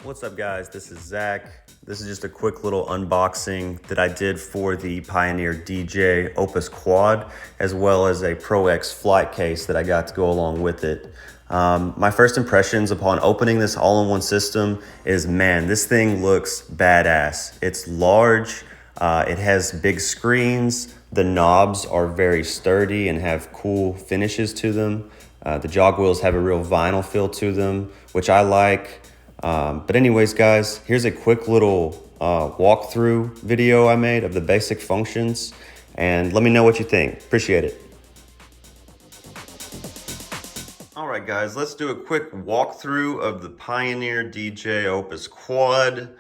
What's up guys, this is Zach. This is just a quick little unboxing that I did for the Pioneerdj OPUS-QUAD, as well as a Pro X flight case that I got to go along with it. My first impressions upon opening this all-in-one system is, man, this thing looks badass. It's large, it has big screens, the knobs are very sturdy and have cool finishes to them. The jog wheels have a real vinyl feel to them, which I like. But anyways, guys, here's a quick little walkthrough video I made of the basic functions, and let me know what you think. Appreciate it. All right, guys, let's do a quick walkthrough of the Pioneerdj OPUS-QUAD.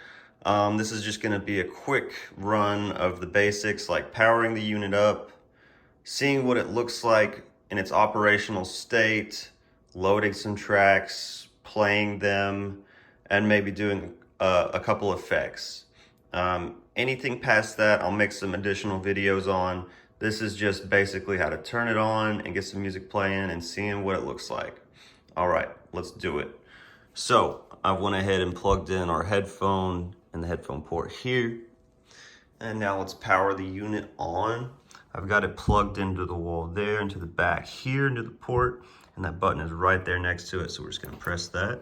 This is just gonna be a quick run of the basics, like powering the unit up, seeing what it looks like in its operational state, loading some tracks, playing them, and maybe doing a couple effects. Anything past that, I'll make some additional videos on. This is just basically how to turn it on and get some music playing and seeing what it looks like. All right, let's do it. So I went ahead and plugged in our headphone and the headphone port here. And now let's power the unit on. I've got it plugged into the wall there, into the back here, into the port, and that button is right there next to it. So we're just gonna press that.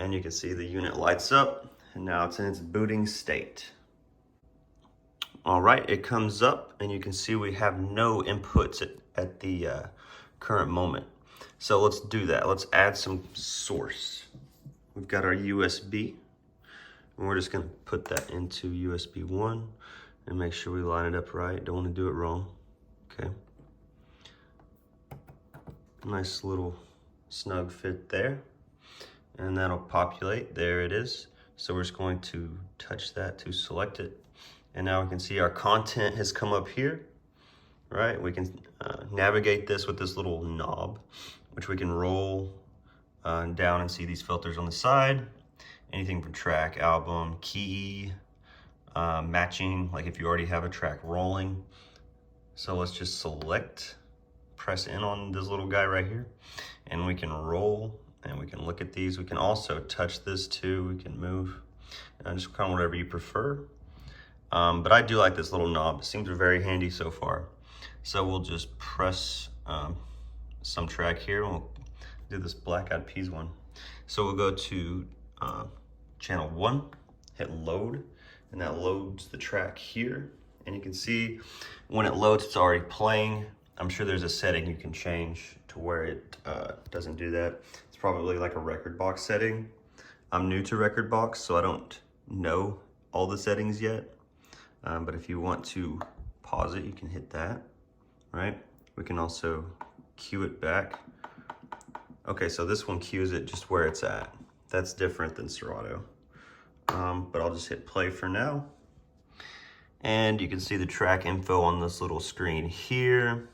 And you can see the unit lights up, and now it's in its booting state. All right, it comes up, and you can see we have no inputs at the current moment. So let's do that. Let's add some source. We've got our USB, and we're just gonna put that into USB 1 and make sure we line it up right. Don't wanna do it wrong, okay? Nice little snug fit there. And that'll populate, there it is. So we're just going to touch that to select it. And now we can see our content has come up here, right? We can navigate this with this little knob, which we can roll down and see these filters on the side. Anything from track, album, key, matching, like if you already have a track rolling. So let's just select, press in on this little guy right here, and we can roll. And we can look at these. We can also touch this too. We can move, just kind of whatever you prefer. But I do like this little knob. It seems very handy so far. So we'll just press some track here. And we'll do this Black Eyed Peas one. So we'll go to channel 1, hit load, and that loads the track here. And you can see when it loads, it's already playing. I'm sure there's a setting you can change to where it doesn't do that. It's probably like a record box setting. I'm new to record box, so I don't know all the settings yet. But if you want to pause it, you can hit that, right? We can also cue it back. Okay, so this one cues it just where it's at. That's different than Serato. But I'll just hit play for now. And you can see the track info on this little screen here.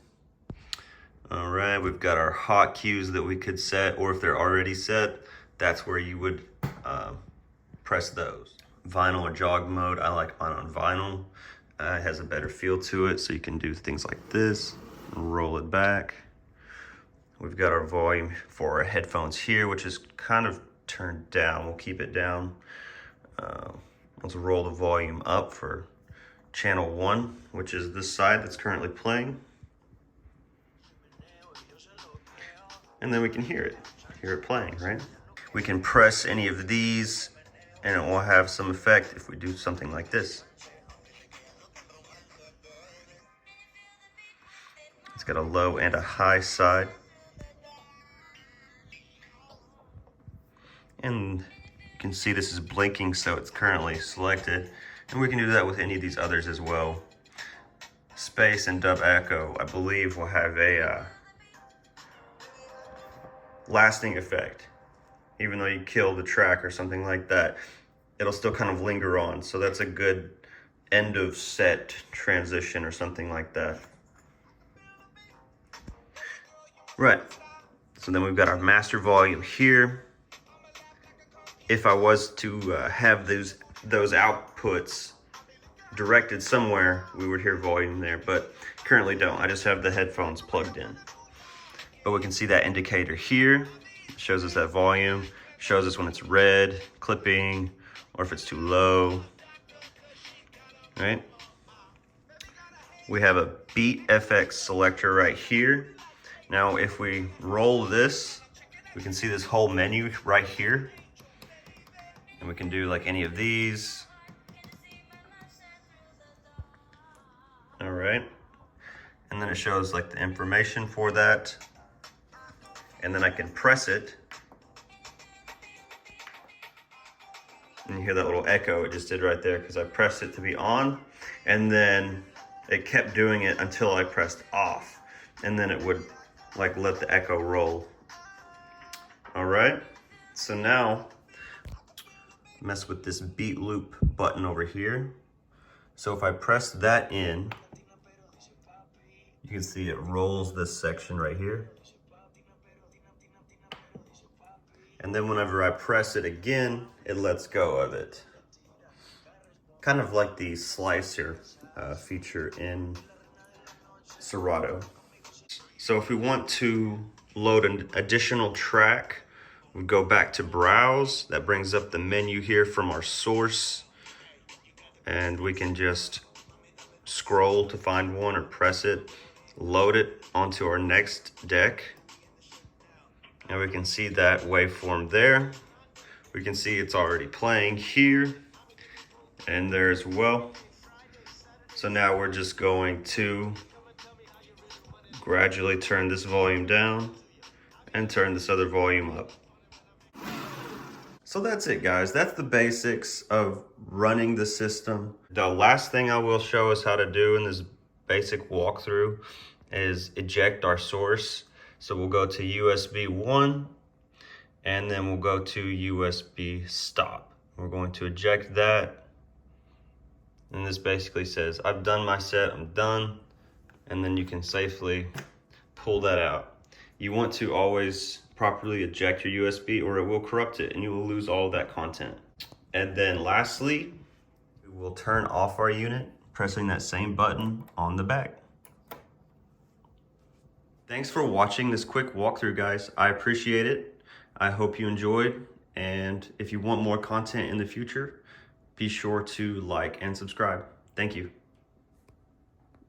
All right, we've got our hot cues that we could set, or if they're already set, that's where you would press those. Vinyl or jog mode, I like mine on vinyl. It has a better feel to it, so you can do things like this, and roll it back. We've got our volume for our headphones here, which is kind of turned down. We'll keep it down. Let's roll the volume up for channel 1, which is this side that's currently playing. And then we can hear it playing, right? We can press any of these and it will have some effect if we do something like this. It's got a low and a high side. And you can see this is blinking, so it's currently selected. And we can do that with any of these others as well. Space and dub echo, I believe, will have a lasting effect. Even though you kill the track or something like that, it'll still kind of linger on. So that's a good end of set transition or something like that. Right, so then we've got our master volume here. If I was to have those outputs directed somewhere, we would hear volume there, but currently don't. I just have the headphones plugged in. But we can see that indicator here. It shows us that volume. Shows us when it's red, clipping, or if it's too low, right? We have a Beat FX selector right here. Now, if we roll this, we can see this whole menu right here. And we can do like any of these. All right. And then it shows like the information for that. And then I can press it. And you hear that little echo it just did right there because I pressed it to be on. And then it kept doing it until I pressed off. And then it would like let the echo roll. All right. So now mess with this beat loop button over here. So if I press that in, you can see it rolls this section right here. And then whenever I press it again, it lets go of it. Kind of like the slicer feature in Serato. So if we want to load an additional track, we go back to browse. That brings up the menu here from our source. And we can just scroll to find one or press it, load it onto our next deck. And we can see that waveform there. We can see it's already playing here and there as well. So now we're just going to gradually turn this volume down and turn this other volume up. So that's it, guys. That's the basics of running the system. The last thing I will show us how to do in this basic walkthrough is eject our source. So we'll go to USB 1 and then we'll go to USB stop. We're going to eject that. And this basically says, I've done my set, I'm done. And then you can safely pull that out. You want to always properly eject your USB or it will corrupt it and you will lose all that content. And then lastly, we will turn off our unit, pressing that same button on the back. Thanks for watching this quick walkthrough, guys. I appreciate it. I hope you enjoyed. And if you want more content in the future, be sure to like and subscribe. Thank you.